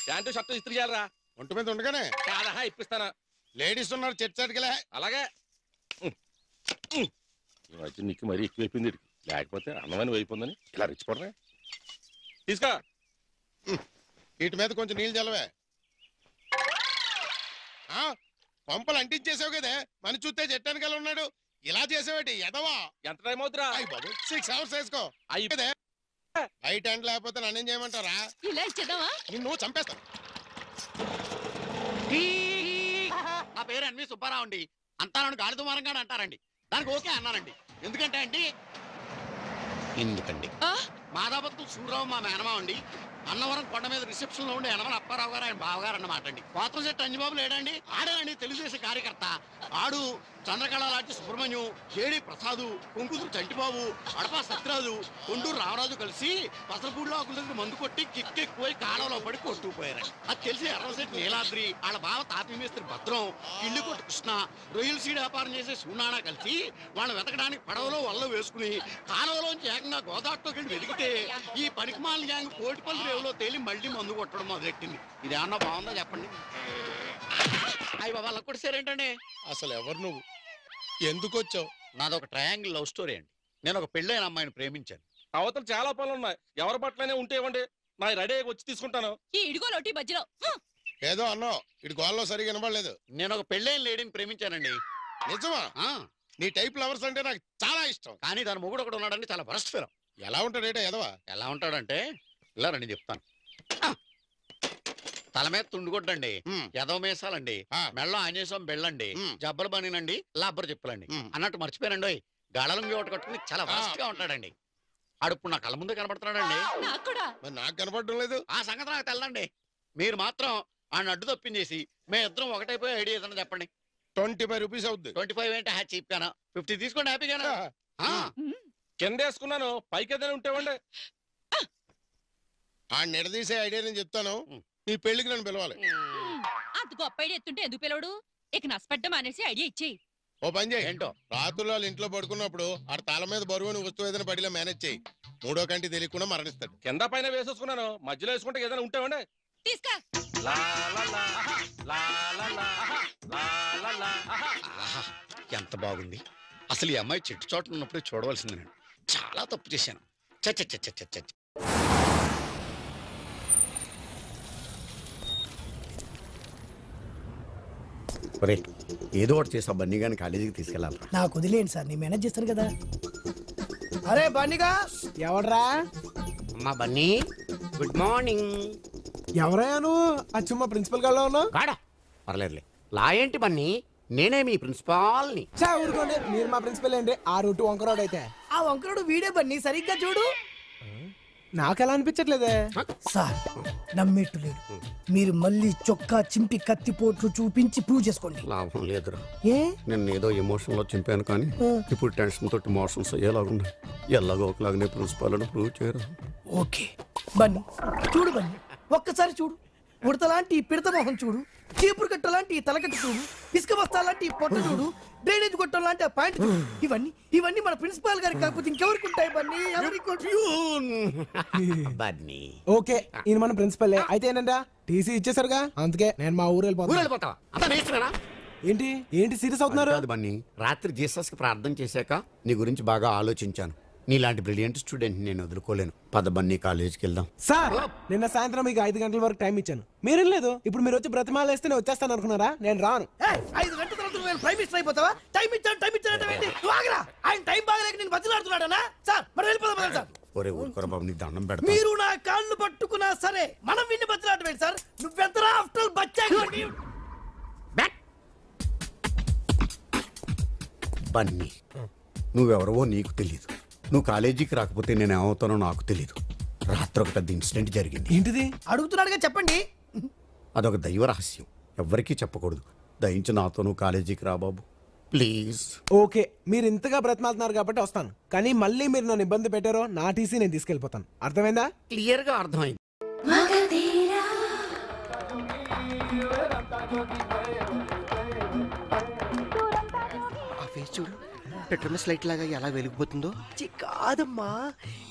Pant shirt ఇస్త్రీ చేయాలరా. ఒంటి మీద ఉండగానే కాదా ఇప్పిస్తాను. లేడీస్ ఉన్నారు చర్చడికిలే. అలాగే నీకు మరీ ఎక్కువైపోయింది. లేకపోతే అన్నమైన అయిపోయిందని ఇలా రెచ్చిపోవడమే. తీసుకో. వీటి మీద కొంచెం నీళ్ళు చల్లవే. పంపలు అంటించేసావు కదే, మన చూస్తే చెట్టానికల్లా ఉన్నాడు. ఇలా చేసావేటి ఎదవా? ఎంత టైం అవుతురా? 6 hours వేసుకో. అయిపోదే బయట ఎండ లేకపోతే నన్నేం చేయమంటారా? ఇలా ఇచ్చేద్దామా? నిన్ను చంపేస్తా. నా పేరు ఎన్వి సుబ్బారావు అండి. అంతా నన్ను గాలి దుమారంగా అంటారండి. దానికి ఓకే అన్నానండి. ఎందుకంటే మాదాపత్తులు సూర్యరావు మా మేనమా అండి. అన్నవరం కొండ మీద రిసెప్షన్ లో ఉండే యనమల అప్పారావు గారు ఆయన బావగారు అన్నమాట అండి. కోతం శెట్టి అంజబాబు లేడండి, ఆడేనండి తెలుగుదేశం కార్యకర్త. ఆడు చంద్రకళ లాంటి సుబ్రహ్మణ్యం, జేడి ప్రసాదు, కొంకుదురు చంటిబాబు, అడపా సత్యరాజు, కొండూరు రామరాజు కలిసి పసలపూడిలో ఒకరికి మందు కొట్టి కిక్కెక్కుపోయి కాలంలో పడి కొట్టుకుపోయారండి. అది తెలిసి ఎర్రశెట్టి నీలాద్రి, వాళ్ళ బావ తాపి మేస్త్రి భద్రం, ఇల్లు కొట్టు కృష్ణ, రొయ్యల సీడ్ వ్యాపారం చేసే సూనానా కలిసి వాళ్ళని వెతకడానికి పడవలో వల్ల వేసుకుని కాలంలోంచి ఏకంగా గోదావరిలోకి వెళ్ళి వెతికితే ఈ పనికిమాల గ్యాంగ్ కోటిపల్లి రేవులో తేలి మళ్ళీ మందు కొట్టడం మొదలెట్టింది. ఇది ఏమన్నా బాగుందా చెప్పండి? అయ్యి బాబా అలా కొట్టేసారేంటండి? అసలు ఎవరు నువ్వు, ఎందుకు వచ్చావు? నాదొక ట్రయాంగిల్ లవ్ స్టోరీ అండి. నేను ఒక పెళ్ళైన అమ్మాయిని ప్రేమించాను. అవతలు చాలా పనులు ఉన్నాయి. ఎవరి బట్టలనే ఉంటే ఇవ్వండి, నా రెడీ వచ్చి తీసుకుంటాను. ఈ ఇడుగో లోటి మధ్యలో ఏదో అన్నావు, ఇటు గోల్లో సరిగా వినబడలేదు. నేను ఒక పెళ్ళైన లేడీని ప్రేమించానండి. నిజమా? నీ టైప్ లవర్స్ అంటే నాకు చాలా ఇష్టం. కానీ దాని మొగుడు ఒకడు ఉన్నాడని చాలా వరస్ట్ ఫిలం. ఎలా ఉంటాడేటా ఎదవా? ఎలా ఉంటాడంటే ఇలా రండి చెప్తాను. తల మీద తుండుకొడ్డండి, ఎదవ మేసాలండి, మెళ్ళ ఆంజనేయం బెళ్ళండి, జబ్బలు బనీనండి, లబ్బరు చెప్పులండి. అన్నట్టు మర్చిపోయానండి, గాళలుంగి ఒకటి కట్టుకుని చాలా వరస్ట్ గా ఉంటాడండి. ఆడుప్పుడు నా కళ్ళ ముందే కనబడుతున్నాడండి. నాకు కనపడడం లేదు. ఆ సంగతి నాకు తెల్లండి. మీరు మాత్రం ఆయన అడ్డు తప్పించేసి మే ఇద్దరం ఒకటైపోయి ఐడియా ఏదన్నా చెప్పండి. 25 రూపీస్ అవుద్ది. 25 ఏంటి చీప్ గానా? 50 తీసుకోండి హ్యాపీగానా? కింద వేసుకున్నాను, పైకి ఏదైనా ఉంటేవండి. ఆ నిడదీసే ఐడియా నేను చెప్తాను. నీ పెళ్లికి నన్ను పిలవాలి. అంత గొప్ప ఐడియా ఎత్తుంటే ఎందుకు పిలవడు? ఇక నష్టపడ్డం అనేసి ఐడియా ఇచ్చేయి. ఓ పని చేయి, ఏంటో రాత్రులు వాళ్ళ ఇంట్లో పడుకున్నప్పుడు ఆ తల మీద బరువుని వస్తువు ఏదైనా పడిలా మేనేజ్ చేయి. మూడో కంటి తెలియకుండా మరణిస్తాడు. కింద పైన వేసేసుకున్నాను, మధ్యలో వేసుకుంటే ఏదైనా ఉంటేవండి. తీసుకా. ఎంత బాగుంది అసలు. ఈ అమ్మాయి చెట్టు చోట ఉన్నప్పుడు చూడవలసిందేనండి. చాలా తప్పు చేశాను. చ ఏదో ఒకటి చేసా బన్నీ గాని కాలేజీకి తీసుకెళ్ళాలి. నాకు వదిలేండి సార్, నేను మేనేజ్ చేస్తాను కదా. అరే బన్నీగా, ఎవడరా? అమ్మా బన్నీ, గుడ్ మార్నింగ్. ఎవరయ్యా నువ్వు? అచ్చుమ్మ ప్రిన్సిపల్ గారిలో ఉన్నావు. కాడా పర్లేదులే. లా ఏంటి బన్నీ, నేనే మీ ప్రిన్సిపాల్ని. ఊరుకోండి, మీరు మా ప్రిన్సిపల్ ఏంటి? ఆ రూటు వంకరోడ్ అయితే ఆ వంకరోడు వీడే బన్నీ, సరిగ్గా చూడు. నాకెలా అనిపించట్లేదే సార్, నమ్మేట్టు లేదు. మీరు మళ్ళీ చొక్కా చింపి కత్తిపోట్లు చూపించి ప్రూవ్ చేసుకోండి. లాభం లేదురా. ఏ? నేను ఏదో ఎమోషన్ లో చింపాను కానీ ఇప్పుడు టెన్షన్ తోటి మోషన్స్ అయ్యేలాగున్నాయి. ఎలాగో ఒకలాగానే ప్రిన్సిపాల్ ప్రూవ్ చేయరు. ఓకే బన్నీ, చూడు బన్నీ, ఒక్కసారి చూడు. ఉడతలాంటి పిడత మొహం చూడు, చీపురు కట్ట లాంటి తలకట్టు చూడు, ఇసుక బస్తా లాంటి పొట్ట చూడు, డ్రైనేజ్ గొట్టం లాంటి ఆ పాయింట్ చూడు. ఇవన్నీ మన ప్రిన్సిపాల్ గారికి కాకపోతే ఇంకెవరికి ఉంటాయి బన్నీ? బన్నీ ఓకే, ఈయన మన ప్రిన్సిపల్ అయితే ఏంటంటే టీసీ ఇచ్చేసారుగా, అందుకే నేను మా ఊరు వెళ్ళిపోతా. ఏంటి ఏంటి సీరియస్ అవుతున్నారు? బన్నీ, రాత్రి జీసస్ కి ప్రార్థన చేశాక నీ గురించి బాగా ఆలోచించాను. నీలాంటి బ్రిలియంట్ స్టూడెంట్ నేను వదులుకోలేను. పద బన్నీ, కాలేజీకి వెళ్దాం. సార్, నిన్న సాయంత్రం మీకు 5 గంటల వరకు టైం ఇచ్చాను, మీరేం లేదు. ఇప్పుడు మీరు వచ్చి బ్రతిమాలు వేస్తే నేను వచ్చేస్తాను అనుకున్నారా? నేను రాను. 5 గంటల తర్వాత నేను ప్రైమ్ మినిస్టర్ అయిపోతావా? టైం ఇచ్చాను. ఆయన టైం బాగలేక నేను బతిలాడుతున్నాడనా? సార్ మరి వెళ్ళిపోదాం సార్. ఒరే ఊరుకోరా బాబు, నీకు దండం పెడతా. మీరు నా కాళ్ళు పట్టుకున్నా సరే మనం విన్ని బతిలాడవేంటి సార్? నువ్వెంతరా ఆఫ్టర్ బచ్చా. బన్నీ, నువ్వెవరవో నీకు తెలీదు. నువ్వు కాలేజీకి రాకపోతే నేను ఏమవుతానో నాకు తెలీదు. రాత్రి ఒక పెద్ద ఇన్సిడెంట్ జరిగింది. ఏంటిది? అడుగుతున్నాడుగా చెప్పండి. అదొక దైవ రహస్యం, ఎవ్వరికీ చెప్పకూడదు. దయించి నాతో నువ్వు కాలేజీకి రా బాబు, ప్లీజ్. ఓకే, మీరు ఇంతగా బ్రతిమాలుతున్నారు కాబట్టి వస్తాను. కానీ మళ్ళీ మీరు నన్ను ఇబ్బంది పెట్టారో నా టీసీ నేను తీసుకెళ్ళిపోతాను. అర్థమైందా? క్లియర్ గా అర్థమైంది. ఆ ఫేస్ చూడు, పెట్రోల్ స్లైట్ లాగా ఎలా వెలిగిపోతుందో. చిక్కా కాదమ్మా,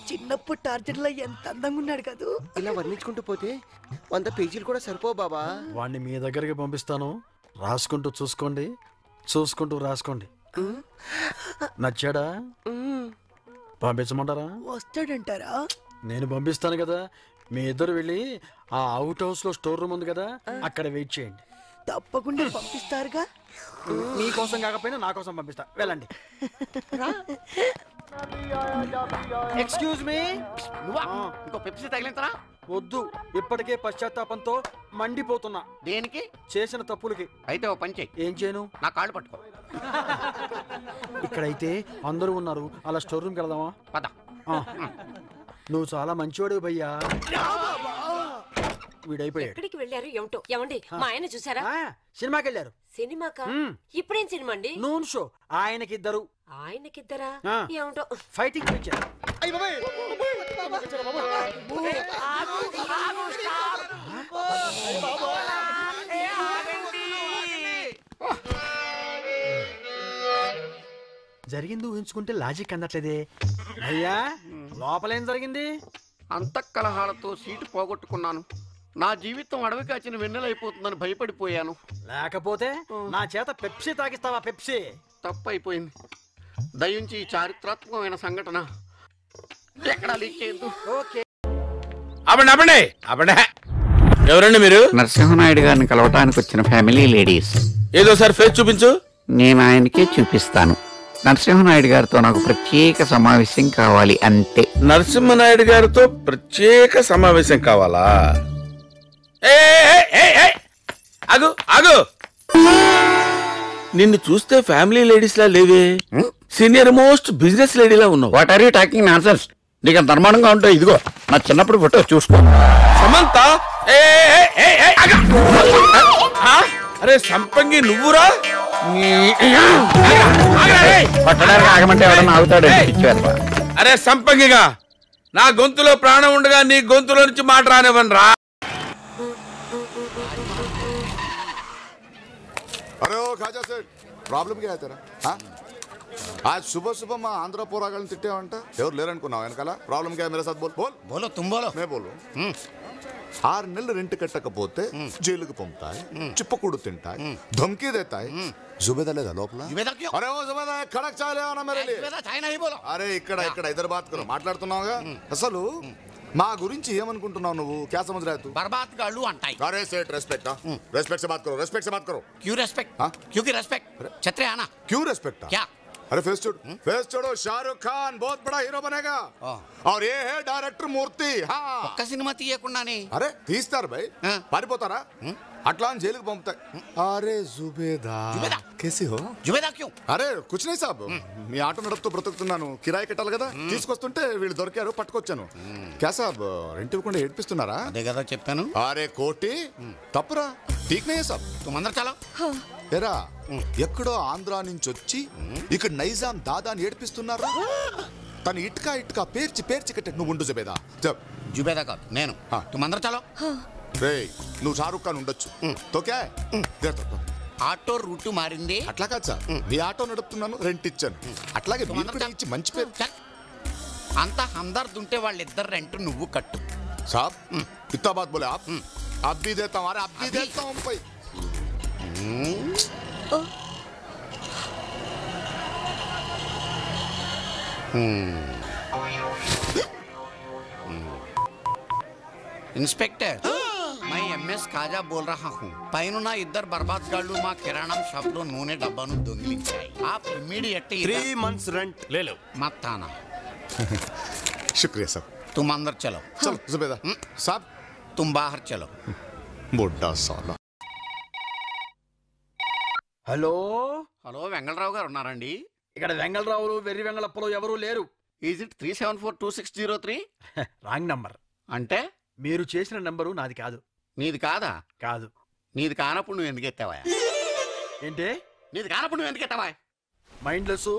చిన్నప్పుడు టార్చర్ లో ఎంత అందంగా ఉన్నాడు కదూ. ఇలా వర్ణించుకుంటూ పోతే 100 పేజీలు కూడా సరిపో బాబా. వాడిని మీ దగ్గరికి పంపిస్తాను, రాసుకుంటూ చూసుకోండి, చూసుకుంటూ రాసుకోండి. నచ్చాడా? పంపించమంటారా? వస్తాడంటారా? నేను పంపిస్తాను కదా, మీ ఇద్దరు వెళ్ళి ఆ అవుట్ హౌస్ లో స్టోర్ రూమ్ ఉంది కదా, అక్కడ వెయిట్ చేయండి. తప్పకుండా పంపిస్తారుగా. మీకోసం కాకపోయినా నా కోసం పంపిస్తా, వెళ్ళండి. Excuse me. ఇంకో పెప్సీ తగిలింతరా? వద్దు, ఇప్పటికే పశ్చాత్తాపంతో మండిపోతున్నా. దేనికి? చేసిన తప్పులకి. అయితే ఓ పని చెయ్యి, ఏం చేయను? నా కాళ్ళు పట్టుకో. ఇక్కడైతే అందరూ ఉన్నారు, అలా స్టోర్ రూమ్కి వెళ్దామా? పద. నువ్వు చాలా మంచివాడు భయ్యా. వీడైపోయాడు. ఎక్కడికి వెళ్ళారు ఏమిటో? ఏమండి, మా ఆయన చూసారా? సినిమాకి వెళ్ళారు. సినిమాకా? ఇప్పుడేం సినిమా అండి? Noon show. ఆయనకిద్దరు. ఆయనకిద్దరా? ఏమిటో ఫైటింగ్ పిక్చర్. జరిగింది ఊహించుకుంటే లాజిక్ అందట్లేదే. అయ్యా, లోపలేం జరిగింది? అంతఃకలహాలతో సీటు పోగొట్టుకున్నాను. నా జీవితం అడవి కాచిన వెన్నెలైపోతుందని భయపడిపోయాను. లేకపోతే నా చేత పెప్సీ తాగిస్తావా? పెప్సీ తప్పైపోయింది. దయించి ఈ చారిత్రాత్మకమైన సంఘటన ఎక్కడా లీక్ చేయొద్దు. ఓకే. ఎవరండి మీరు? నరసింహనాయుడు గారిని కలవటానికి వచ్చిన ఫ్యామిలీ లేడీస్. ఏదో సార్ ఫేస్ చూపించు. నేను ఆయనకే చూపిస్తాను. నరసింహనాయుడు గారితో నాకు ప్రత్యేక సమావేశం కావాలి అంతే. నరసింహనాయుడు గారితో ప్రత్యేక సమావేశం కావాలా? ఆగు ఆగు, నిన్ను చూస్తే ఫ్యామిలీ లేడీస్ లా లేవే, సీనియర్ మోస్ట్ బిజినెస్ లేడీలా ఉన్నావు. What are you talking nonsense? నీకు అంత ధర్మానంగా ఉంటావు. ఇదిగో నా చిన్నప్పుడు ఫోటో చూసుకో. సమంత. అరే సంపంగి, నువ్వురా? పట్టడానికి ఆగమంటే ఎవడన్నా ఆగుతాడు. అరే సంపంగిగా, నా గొంతులో ప్రాణం ఉండగా నీ గొంతులో నుంచి మాట రానివ్వను రా. अरे ओ खाजा सेठ प्रॉब्लम क्या है तेरा? हाँ आज सुबह सुबह मैं आंध्र पोरागल तिट्टे अंटा ఎవరు లేరనుకున్నావు వెనకాల? ప్రాబ్లం क्या है मेरे साथ बोल बोल బోలో తుమ్ బోలో. मैं बोलूं 6 నెలలు రెంట్ కట్టకపోతే జైలుకి పంపుతాయి, చిప్పకూడు తింటాయి, ధమ్కీ దేతాయి. జుబేదా లేదా లోపల? అరే ఓ జుబేదా, కడక్ చాయ్ లేవనా మేరే లియే? అరే ఇక్కడ ఇక్కడ ఇద్దరు బాత్ కరో, మాట్లాడుతున్నావుగా. అసలు మా గురించి ఏమనుకుంటున్నావు నువ్వు? क्या समझ रहा है तू? బర్బాద్ గాళ్ళు అంటాయి. अरे सेठ रेस्पेक्ट, रेस्पेक्ट से बात करो, रेस्पेक्ट से बात करो. क्यों रेस्पेक्ट? क्योंकि रेस्पेक्ट छतरे आना. क्यों रेस्पेक्ट? क्या? अरे फेस छोड़ो. शाहरुख खान बहुत बड़ा हीरो बनेगा और ये है डायरेक्टर मूर्ति. हाँ ఒక్క సినిమా తీయకుండానే. अरे తీస్తారు भाई, పారిపోతారా? అట్లా జైలుకి పంపుతాయి. అరే జుబేదా, कैसी हो? జుబేదా క్యూ? అరే కుచ్ नहीं साहब, మీ ఆటో నడుపుతూ బ్రతుకుతున్నాను, కిరాయి కట్టాలి కదా. తీసుకొస్తుంటే వీళ్ళు దొరికారు, పట్టుకొచ్చాను. क्या साहब రెంట్ ఇవ్వకుండా ఏడ్పిస్తున్నారా? అదే కదా చెప్పాను. అరే కోటి తప్పురా, ठीक नहीं है साहब. తుమందరూ చలో. ఎరా ఎక్కడో ఆంధ్ర నుంచి వచ్చి ఇక్కడ నైజాం దాదాని ఏడిపిస్తున్నారు. తను ఇటుక ఇటుక పేర్చి పేర్చి కట్టే. నువ్వు ఉండు జుబేదా. జుబేదా కాదు నేను. తుమందరూ చలో. రే నువ్వు షారుఖ్ ఖాన్ ఉండొచ్చు, తోకే ఆటో రూటు మారింది. అట్లా కాదు సార్, నీ ఆటో నడుపుతున్నాను, రెంట్ ఇచ్చాను. అట్లాగే మీరు కూడా ఇచ్చి మంచి పేరు. అంత హందర్ద్ ఉంటే వాళ్ళిద్దరు రెంట్ నువ్వు కట్టు. साहब इतना बात बोले आप? आप भी देता हूँ, अरे आप भी देता हूँ भाई. इंस्पेक्टर मैं ఎంఎస్ కాజా बोल रहा हूँ. పైన ఇద్దరు బర్బాద్ గాళ్ళు మా కిరాణం షాప్ లో నూనె డబ్బాను దొంగిలించాయి. आप इमीडिएटली 3 months rent ले लो. मत आना. शुक्रिया साहब. तुम अंदर चलो. चलो जुबेदा साहब, तुम बाहर चलो. బుడ్డా సాలా. హలో హలో, వెంగళరావు గారు ఉన్నారండి? ఇక్కడ వెంగళరావులు వెర్రి వెంగళప్పలు ఎవరూ లేరు. Is it 3742603? Wrong number. అంటే మీరు చేసిన నంబరు నాది కాదు. నీది కాదా? కాదు. నీది కానప్పుడు నువ్వు ఎందుకు ఎత్తావా? ఏంటే నీది కానప్పుడు నువ్వు ఎందుకు ఎత్తావా? మైండ్లెస్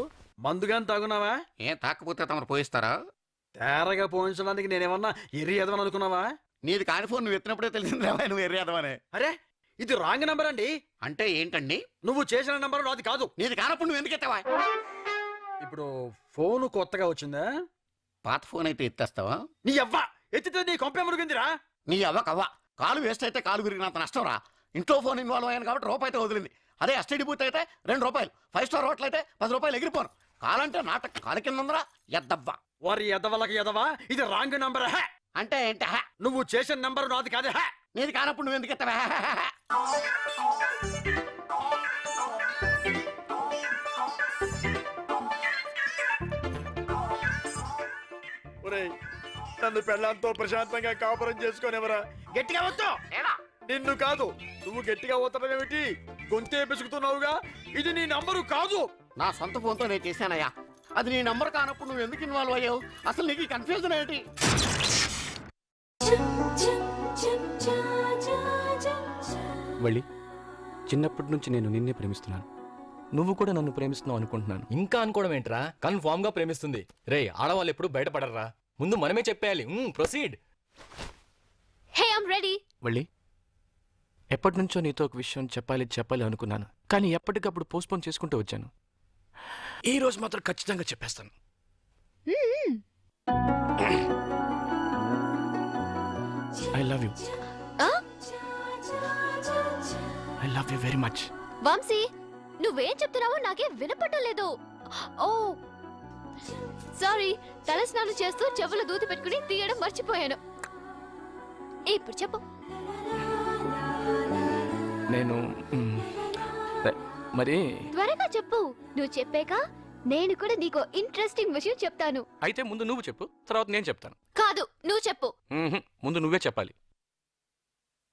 మందుగాని తాగున్నావా? ఏం తాకపోతే తమరు పోయిస్తారా? తేరగా పోయించడానికి నేనేమన్నా ఎర్రి ఎదవని అనుకున్నావా? నీది కాని ఫోన్ నువ్వు ఎత్తినప్పుడే తెలిసిందిరా నువ్వు ఎర్రేదవనే. అరే ఇది రాంగ్ నంబర్ అండి. అంటే ఏంటండి? నువ్వు చేసిన నంబరు నాది కాదు. నీది కానప్పుడు నువ్వు ఎందుకు ఎత్తావా? ఇప్పుడు ఫోన్ కొత్తగా వచ్చిందా? పాత ఫోన్ అయితే ఎత్తేస్తావా? నీ అవ్వ ఎత్తితే నీ కొంపే మురిగిందిరా. నీ అవ్వ కవ్వ, కాలు వేస్ట్ అయితే కాలు విరిగినంత నష్టం రా. ఇంట్లో ఫోన్ ఇన్వాల్వ్ అయ్యాను కాబట్టి రూపాయి అయితే వదిలింది. అదే ఎస్టీడీ బూత్ అయితే ₹2, 5 స్టార్ హోటల్ అయితే ₹10 ఎగిరిపోను. కాలంటే నాటక కాలు కింద ఉందరా ఎద్దవ్వ. వారి ఎదవలకి ఎదవా, ఇది రాంగ్ నంబర్. హే అంటే ఏంట? నువ్వు చేసిన నంబర్ నాది కాదు. హే నీది కానప్పుడు నువ్వు ఎందుకు ఎత్తవా? నన్ను పెళ్ళంతో ప్రశాంతంగా కాపురం చేసుకునేవరా. గట్టిగా వద్దు. నిన్ను కాదు, నువ్వు గట్టిగా పోతావేమిటి? గొంతే పిసుకుతున్నావుగా. ఇది నీ నంబరు కాదు. నా సొంత ఫోన్తో నేను చేశానయ్యా. అది నీ నంబర్ కానప్పుడు నువ్వు ఎందుకు ఇన్వాల్వ్ అయ్యావు? అసలు నీకు కన్ఫ్యూజన్ ఏంటి? వల్లి, చిన్నప్పటి నుంచి నేను నిన్నే ప్రేమిస్తున్నాను. నువ్వు కూడా నన్ను ప్రేమిస్తున్నావు అనుకుంటున్నాను. ఇంకా అనుకోవడం ఏంట్రా, కన్ఫామ్ గా ప్రేమిస్తుంది. రే, ఆడవాళ్ళు ఎప్పుడు బయటపడరా, ముందు మనమే చెప్పేయాలి. Proceed. Hey, I'm ready. Valli, ఎప్పటి నుంచో నీతో ఒక విషయం చెప్పాలి అనుకున్నాను, కానీ ఎప్పటికప్పుడు పోస్ట్పోన్ చేసుకుంటూ వచ్చాను. ఈ రోజు మాత్రం ఖచ్చితంగా చెప్పేస్తాను. I love you. I love you very much. Vamsi, నువ్వేం చెప్తున్నావో నాకేం వినపడటం లేదు. ఓ సారీ, తలస్నానం చేస్తూ చెవులు దూతి పెట్టుకుని తీయడం మర్చిపోయాను. ఇప్పుడు చెప్పు. నేను మరి త్వరగా చెప్పు. నువ్వు చెప్పాక నేను కూడా నీకు ఇంట్రెస్టింగ్ విషయం చెప్తాను. అయితే ముందు నువ్వు చెప్పు, తర్వాత నేను చెప్తాను. కాదు, నువ్వు చెప్పు. ముందు నువ్వే చెప్పాలి.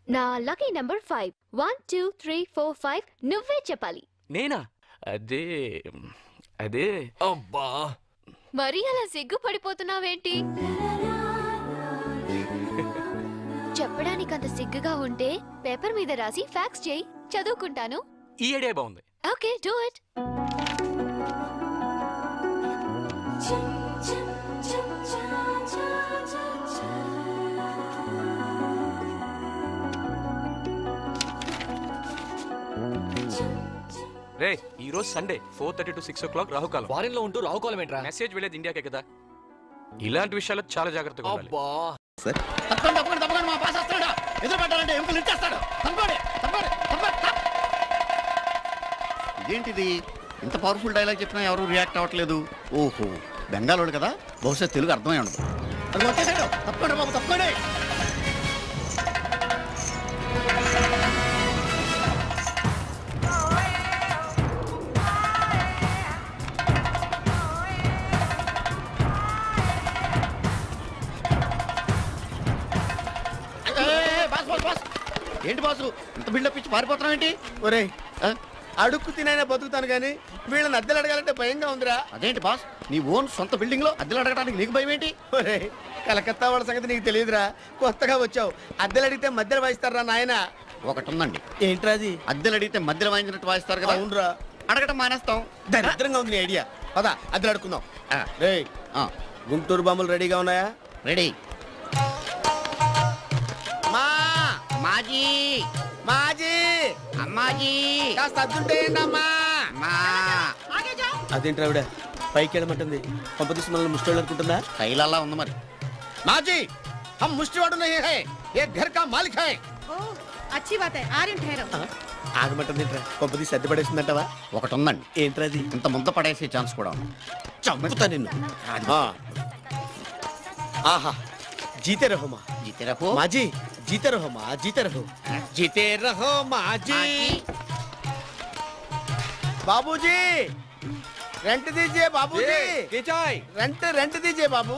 నా లక్కీ నంబర్ 5. 1 2 3 4 5 నువ్వే చెప్పాలి. నేనా? అదే అబ్బా, మరి అలా సిగ్గుపడిపోతున్నావేంటి? చెప్పడానికి అంత సిగ్గుగా ఉంటే పేపర్ మీద రాసి ఫ్యాక్స్ చేయి, చదువుకుంటాను. ఈ ఐడియా బాగుంది. Okay, do it. రే, ఈ రోజు సండే 4:30 to 6 o'clock రాహుకాలం. ఫారెన్ లో ఉంటూ రావుకోలం ఏంట్రా? మెసేజ్ వెళ్ళేది ఇండియాకే కదా. ఇలాంటి విషయాల్లో చాలా జాగ్రత్తగా ఉండాలి. అబ్బా, తప్పకుండా మా బాస్ వస్తాడు. ఎదురు పెట్టాలంటే ఎముకలు ఇచ్చేస్తాడు. ఇదేంటిది? ఇంత పవర్ఫుల్ డైలాగ్ చెప్పినా ఎవరు రియాక్ట్ అవ్వట్లేదు. ఓహో, బెంగాలోడు కదా, బహుశా తెలుగు అర్థమై ఉండదు. అది వచ్చేసాడు. తప్పకుండా బాబు, తప్పకుండా. ఏంటి బాసు, ఇంత బిల్డప్ ఇచ్చి పారిపోతున్నావు ఏంటి? ఒరే, అడుక్కు తినైనా బతుకుతాను కానీ వీళ్ళని అద్దెలు అడగాలంటే భయంగా ఉందిరా. అదేంటి బాస్, నీ ఓన్ సొంత బిల్డింగ్ లో అద్దెలు అడగడానికి నీకు భయం ఏంటి? ఒరే, కలకత్తా వాళ్ళ సంగతి నీకు తెలియదురా. కొత్తగా వచ్చావు, అద్దెలు అడిగితే మధ్యలో వాయిస్తారా నాయన? ఒకటి ఉందండి. ఏంట్రా అది? అద్దెలు అడిగితే మధ్యలో వాయించినట్టు వాయిస్తారు కదా. అవునరా, అడగటం మానేస్తాం. దరిద్రంగా ఉంది నీ ఐడియా. పదా అద్దెలు అడుకుందాం. రేయ్, గుంటూరు బాంబులు రెడీగా ఉన్నాయా? రెడీ. మాజీ మాజీ అమ్మాజీ, కాస్త అద్దుంటేయండి అమ్మా. అదేంటి రావిడ పైకి వెళ్ళమంటుంది? పంపదీసి మనల్ని ముష్టోళ్ళు అనుకుంటుందా? కైలల్లా ఉంది మరి. మాజీ, हम मुष्टिवाड़ू नहीं है, ये घर का मालिक है. अच्छी बात है, आ रही ठहरो. ఆగమంటుందింట్రా, పంపదీసి అద్దె పడేసిందంటవా? ఒకటి ఉందండి. ఏంట్రా అది? ఇంత ముంద పడేసే ఛాన్స్ కూడా ఉంది. చంపుతా నిన్ను. ఆహా, జీతే రహో మా. జీతే రహో మాజీ, जीते रहो माँ, जीते रहो, जीते रहो माजी. बाबूजी, रेंट दीजिए बाबूजी. रेंट दीजिए बाबू.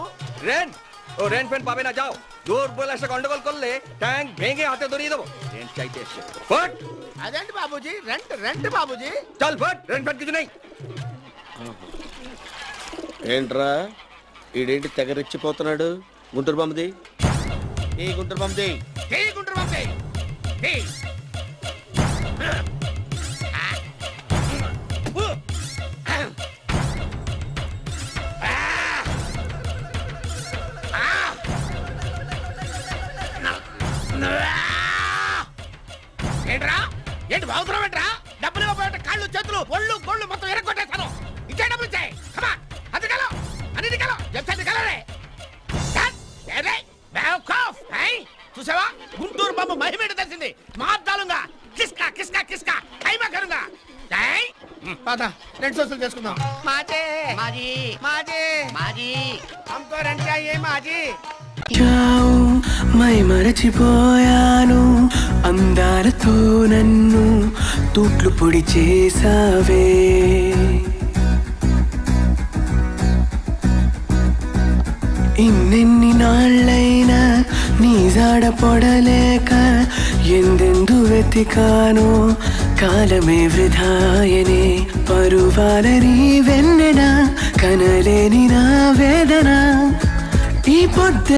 रेंट ओ रेंट फैन पावे ना जाओ, जोर बोला से गंडगोल कर ले, टैंक भेंगे हाथे दौड़ी दो. रेंट चाहिए फट. अदेंट बाबूजी, रेंट बाबूजी. चल फट, रेंट फैन किसी नहीं. ఏంట్రా ఈడేంటి తెగరెచ్చిపోతున్నాడు? గుంటూరు బొమ్మది, ఏ గుంటూరు బొమ్మది, ఏ గుంటూరు బొమ్మది. ఏంట్రా, ఏంటి బాగుతున్నావు? ఏంట్రా, డబ్బులు ఇవ్వబోయే కాళ్ళు చేతులు ఒళ్ళు గోళ్ళు మొత్తం ఎరగొట్టేస్తాను. ఇంకే డబ్బులు ఇచ్చాయి. అది కలో, అది కలో, చెప్తాను కలరే. చూసావా గుంటూరు బాబు మహిమేట తెలిసింది మార్దాలుగా కిస్కా కిస్కా కిస్కా కైమా కరుగా పద 2 సోసులు చేసుకుందాం మాజే మాజీ మాజీ మాజీ హమ్కో రెంట్ చాహియే మాజీ మై మరచిపోయాను అందాలతో నన్ను తూట్లు పొడి చేసావే ఇన్నెన్ని నాళ్ళైనా నీ జాడ పొడలేక ఎందెందు వెతికానో కాలమే వృధాయనే పరువాలని వెన్నెన కనలేని నా వేదన ఈ పొద్దు